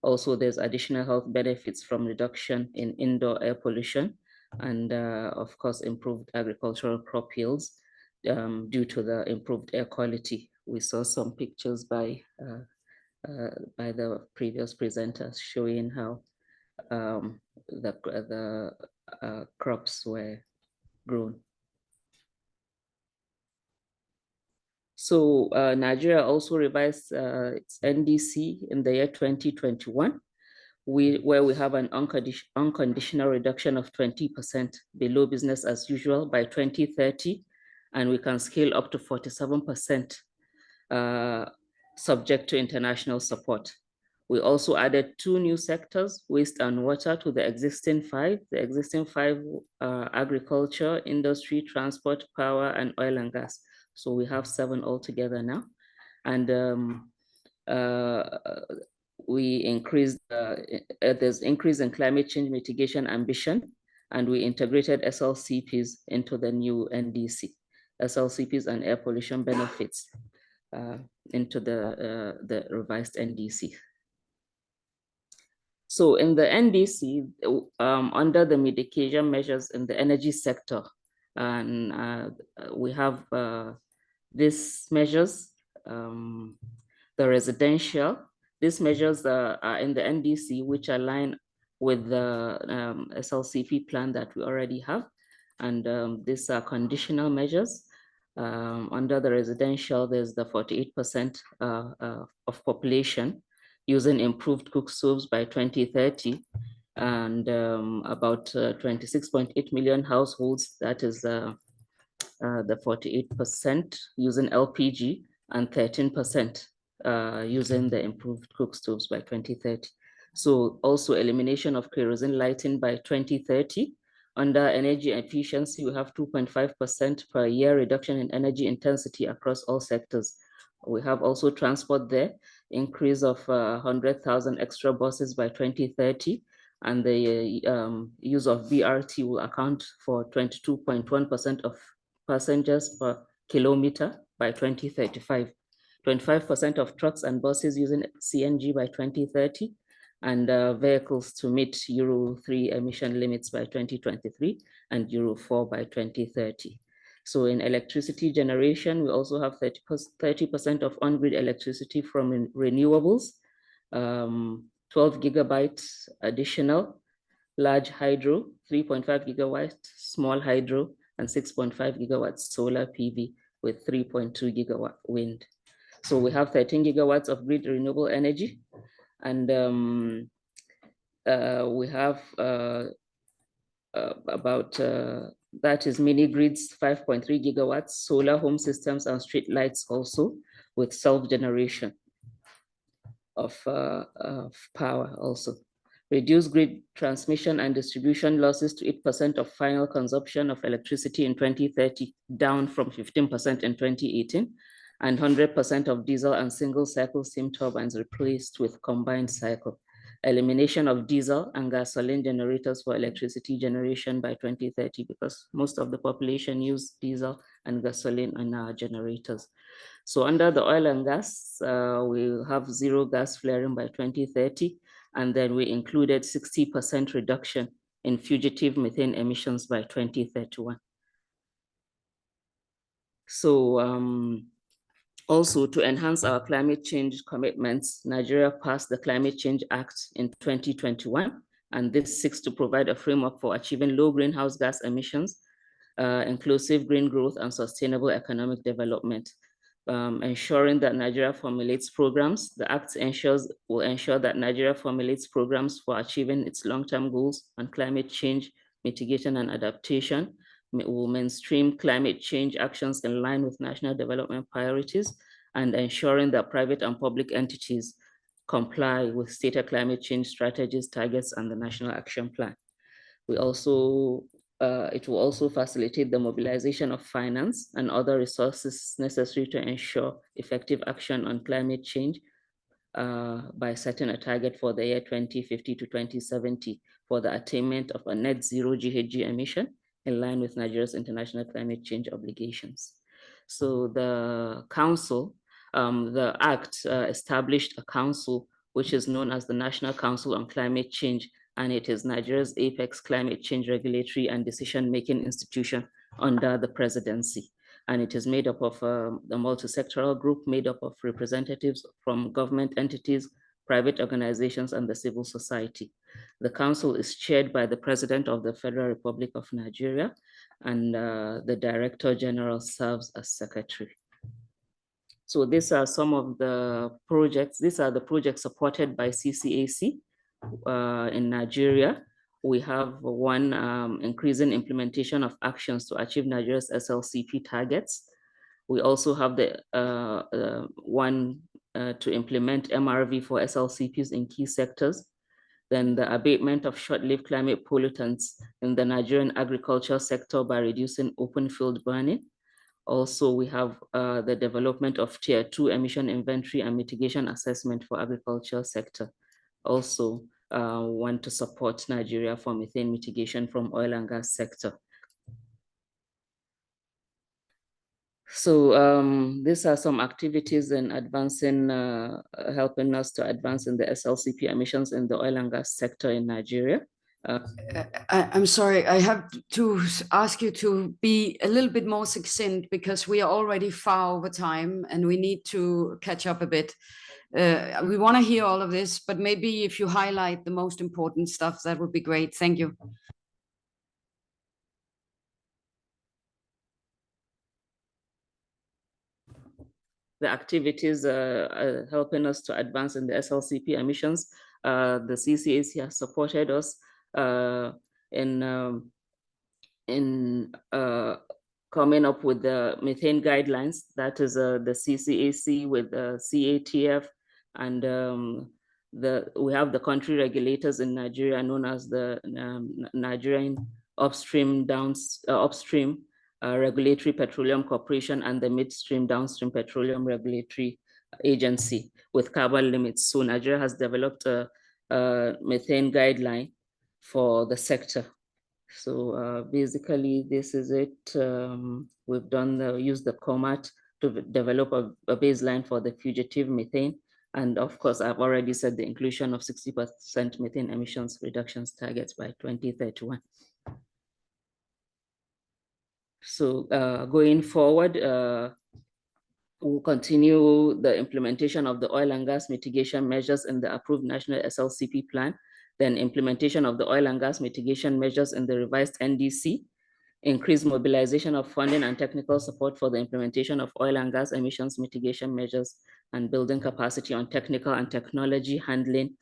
Also, there's additional health benefits from reduction in indoor air pollution and, of course, improved agricultural crop yields due to the improved air quality. We saw some pictures by the previous presenters showing how the crops were grown. So Nigeria also revised its NDC in the year 2021, where we have an unconditional reduction of 20% below business as usual by 2030, and we can scale up to 47% subject to international support. We also added 2 new sectors, waste and water, to the existing 5. The existing 5 agriculture, industry, transport, power, and oil and gas. So we have 7 altogether now. And we increased, there's increase in climate change mitigation ambition, and we integrated SLCPs into the new NDC, SLCPs and air pollution benefits into the revised NDC. So in the NDC, under the mitigation measures in the energy sector, and we have these measures, the residential, these measures are in the NDC, which align with the SLCP plan that we already have. And these are conditional measures. Under the residential, there's the 48% of population using improved cook stoves by 2030, and about 26.8 million households, that is the 48% using LPG, and 13% using the improved cook stoves by 2030. So also elimination of kerosene lighting by 2030. Under energy efficiency, we have 2.5% per year reduction in energy intensity across all sectors. We have also transport there, increase of 100,000 extra buses by 2030, and the use of BRT will account for 22.1% of passengers per kilometer by 2035, 25% of trucks and buses using CNG by 2030, and vehicles to meet Euro 3 emission limits by 2023 and Euro 4 by 2030. So in electricity generation, we also have 30% of on-grid electricity from renewables, 12 gigabytes additional, large hydro, 3.5 gigawatts, small hydro, and 6.5 gigawatts solar PV with 3.2 gigawatt wind. So we have 13 gigawatts of grid renewable energy, and we have about that is mini grids, 5.3 gigawatts, solar home systems and street lights also with self-generation of power also. Reduce grid transmission and distribution losses to 8% of final consumption of electricity in 2030, down from 15% in 2018, and 100% of diesel and single cycle steam turbines replaced with combined cycle. Elimination of diesel and gasoline generators for electricity generation by 2030, because most of the population use diesel and gasoline in our generators. So under the oil and gas, we'll have zero gas flaring by 2030. And then we included 60% reduction in fugitive methane emissions by 2031. So also to enhance our climate change commitments, Nigeria passed the Climate Change Act in 2021. And this seeks to provide a framework for achieving low greenhouse gas emissions, inclusive green growth, and sustainable economic development. Ensuring that Nigeria formulates programs. The Act will ensure that Nigeria formulates programs for achieving its long-term goals on climate change, mitigation, and adaptation. Will mainstream climate change actions in line with national development priorities, and ensuring that private and public entities comply with stated climate change strategies, targets, and the National Action Plan. We also it will also facilitate the mobilization of finance and other resources necessary to ensure effective action on climate change by setting a target for the year 2050 to 2070 for the attainment of a net zero GHG emission in line with Nigeria's international climate change obligations. So the council, the Act established a council which is known as the National Council on Climate Change, and it is Nigeria's apex climate change regulatory and decision-making institution under the presidency. And it is made up of a multi-sectoral group made up of representatives from government entities, private organizations, and the civil society. The council is chaired by the President of the Federal Republic of Nigeria, and the Director General serves as secretary. So these are some of the projects. These are the projects supported by CCAC in Nigeria. We have one increasing implementation of actions to achieve Nigeria's SLCP targets. We also have the one to implement MRV for SLCPs in key sectors. Then the abatement of short-lived climate pollutants in the Nigerian agriculture sector by reducing open field burning. Also, we have the development of Tier 2 emission inventory and mitigation assessment for agriculture sector. Also, want to support Nigeria for methane mitigation from oil and gas sector. So these are some activities in advancing, helping us to advance in the SLCP emissions in the oil and gas sector in Nigeria. I'm sorry, I have to ask you to be a little bit more succinct because we are already far over time and we need to catch up a bit. We want to hear all of this, but maybe if you highlight the most important stuff, that would be great. Thank you. The activities helping us to advance in the SLCP emissions. The CCAC has supported us in coming up with the methane guidelines. That is the CCAC with the CATF, and we have the country regulators in Nigeria known as the Nigerian Upstream Regulatory Petroleum Corporation and the Midstream Downstream Petroleum Regulatory Agency with carbon limits. So Nigeria has developed a methane guideline for the sector. So basically, this is it. We've used the COMAT to develop a baseline for the fugitive methane. And of course, I've already said the inclusion of 60% methane emissions reductions targets by 2031. So going forward, we'll continue the implementation of the oil and gas mitigation measures in the approved national SLCP plan, then implementation of the oil and gas mitigation measures in the revised NDC, increase mobilization of funding and technical support for the implementation of oil and gas emissions mitigation measures, and building capacity on technical and technology handling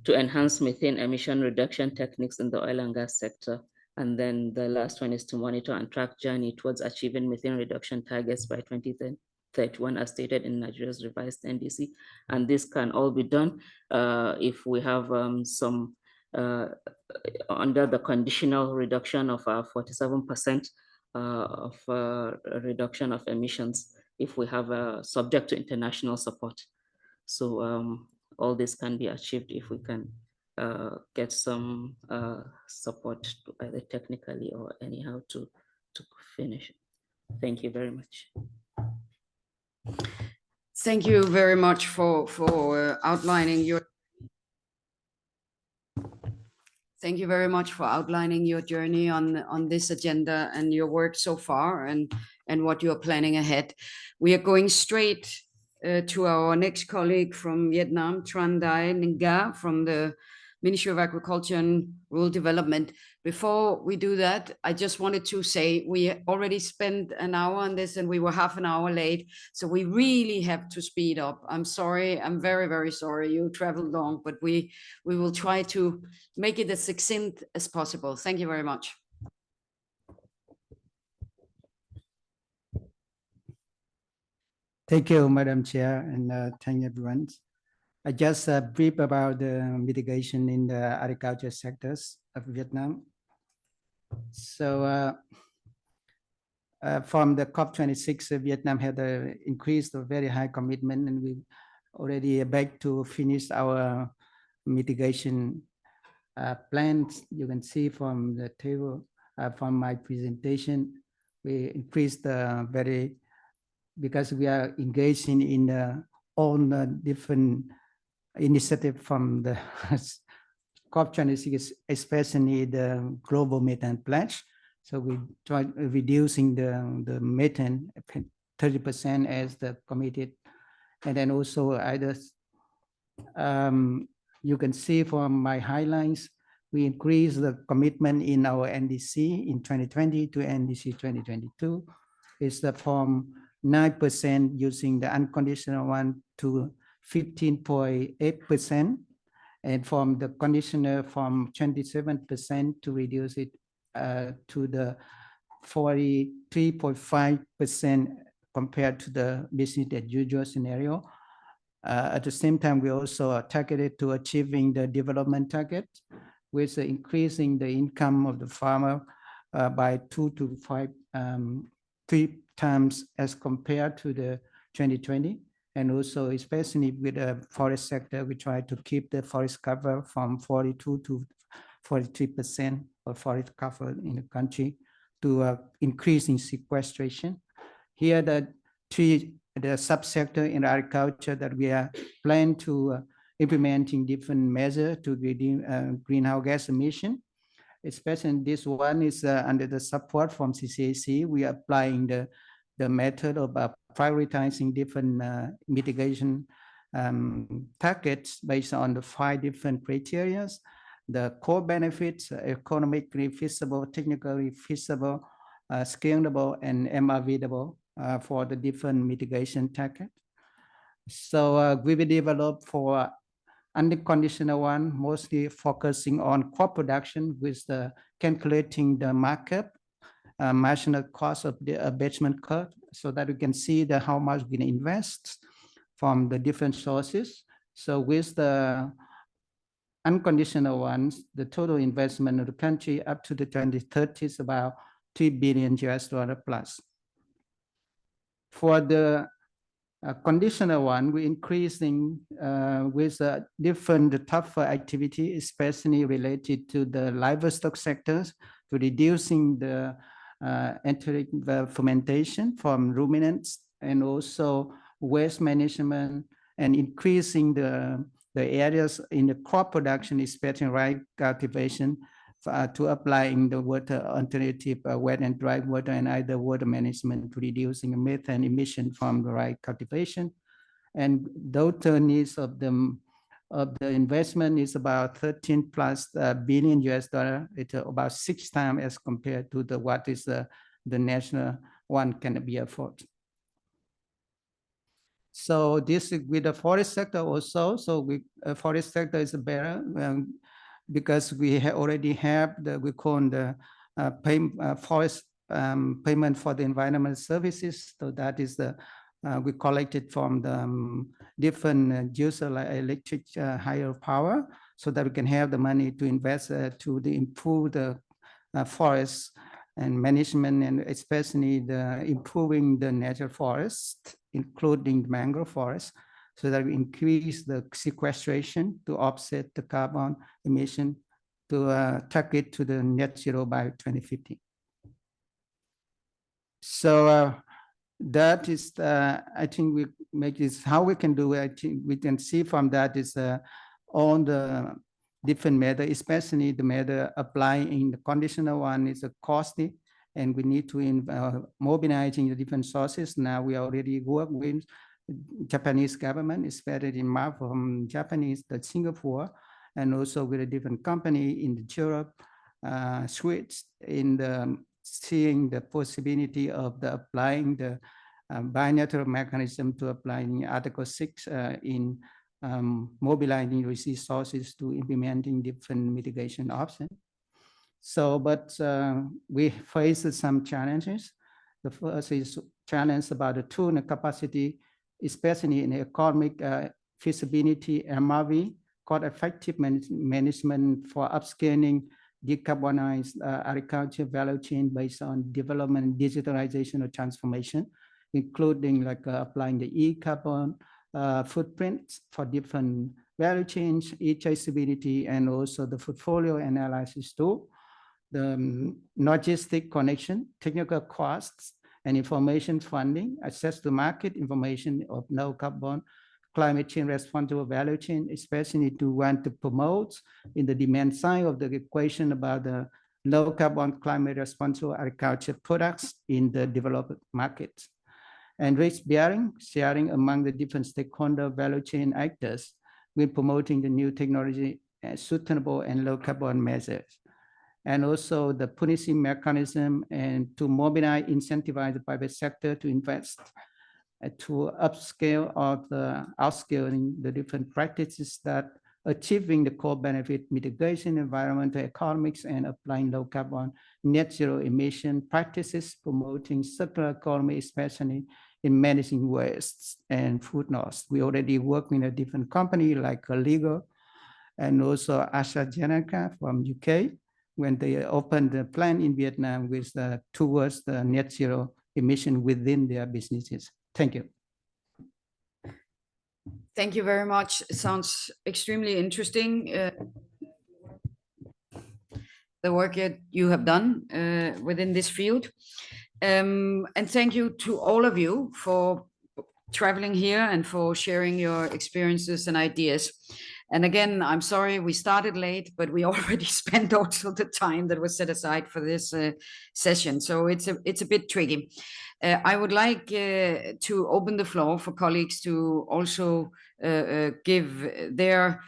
to enhance methane emission reduction techniques in the oil and gas sector. And then the last one is to monitor and track journey towards achieving methane reduction targets by 2031 as stated in Nigeria's revised NDC. And this can all be done if we have some under the conditional reduction of 47% of reduction of emissions if we have subject to international support. So all this can be achieved if we can get some support either technically or anyhow to finish. Thank you very much. Thank you very much for outlining your. Thank you very much for outlining your journey on this agenda and your work so far and what you're planning ahead. We are going straight to our next colleague from Vietnam, Tran Dai Nghia from the Ministry of Agriculture and Rural Development. Before we do that, I just wanted to say we already spent an hour on this and we were half an hour late. So we really have to speed up. I'm sorry. I'm very, very sorry you traveled long, but we will try to make it as succinct as possible. Thank you very much. Thank you, Madam Chair, and thank everyone. I just brief about the mitigation in the agriculture sectors of Vietnam. So from the COP26, Vietnam had increased a very high commitment, and we already back to finish our mitigation plans. You can see from the table from my presentation, we increased because we are engaging in all the different initiatives from the COP26, especially the global methane pledge. So we try reducing the methane 30% as the committed. And then also you can see from my highlights, we increased the commitment in our NDC in 2020 to NDC 2022. It's from 9% using the unconditional one to 15.8%, and from the conditional from 27% to reduce it to the 43.5% compared to the business as usual scenario. At the same time, we also targeted to achieving the development target with increasing the income of the farmer by 2 to 3 times as compared to the 2020. And also, especially with the forest sector, we try to keep the forest cover from 42 to 43% of forest cover in the country to increasing sequestration. Here, the subsector in agriculture that we are planning to implementing different measures to reduce greenhouse gas emission. Especially this one is under the support from CCAC. We are applying the method of prioritizing different mitigation targets based on the 5 different criteria: the core benefits, economically feasible, technically feasible, scalable, and MRVable for the different mitigation targets. So we will develop for unconditional one, mostly focusing on crop production with the calculating the markup, marginal cost of the abatement curve, so that we can see how much we can invest from the different sources. So with the unconditional ones, the total investment of the country up to the 2030 is about $3 billion plus. For the conditional one, we're increasing with different tougher activity, especially related to the livestock sectors, to reducing the enteric fermentation from ruminants, and also waste management, and increasing the areas in the crop production, especially rice cultivation, to applying the water alternative, wet and dry water, and either water management to reducing methane emission from the rice cultivation. And the total needs of the investment is about 13 plus billion US dollar. It's about 6 times as compared to what is the national one can be afforded. So this is with the forest sector also. So forest sector is better because we already have we call the forest payment for the environmental services. So that is we collected from the different user like electric higher power, so that we can have the money to invest to improve the forest and management, and especially the improving the natural forest, including the mangrove forest, so that we increase the sequestration to offset the carbon emission to target to the net zero by 2050. So that is, I think we make this, how we can do it, I think we can see from that is on the different method, especially the method applying in the conditional one is costly, and we need to mobilizing the different sources. Now we already work with Japanese government, especially in map from Japanese, the Singapore, and also with a different company in Europe, Swiss, in the seeing the possibility of the applying the bilateral mechanism to applying Article 6 in mobilizing resources to implementing different mitigation options. So, but we face some challenges. The first is challenge about the tool and capacity, especially in economic feasibility, MRV, cost effective management for upscaling decarbonized agriculture value chain based on development, digitalization, or transformation, including like applying the e-carbon footprints for different value chains, traceability, and also the portfolio analysis tool, the logistic connection, technical costs, and information funding, access to market information of no carbon, climate change responsible value chain, especially to want to promote in the demand side of the equation about the low carbon climate responsible agriculture products in the developed markets. And risk bearing, sharing among the different stakeholder value chain actors with promoting the new technology and sustainable and low carbon measures. And also the policy mechanism and to mobilize, incentivize the private sector to invest to upscale or the outscaling the different practices that achieving the core benefit mitigation, environmental economics, and applying low carbon net zero emission practices, promoting circular economy, especially in managing wastes and food loss. We already work in a different company like Legal and also AstraZeneca from UK when they opened the plant in Vietnam with towards the net zero emission within their businesses. Thank you. Thank you very much. It sounds extremely interesting. The work that you have done within this field. And thank you to all of you for traveling here and for sharing your experiences and ideas. And again, I'm sorry we started late, but we already spent also the time that was set aside for this session. So it's a bit tricky. I would like to open the floor for colleagues to also give their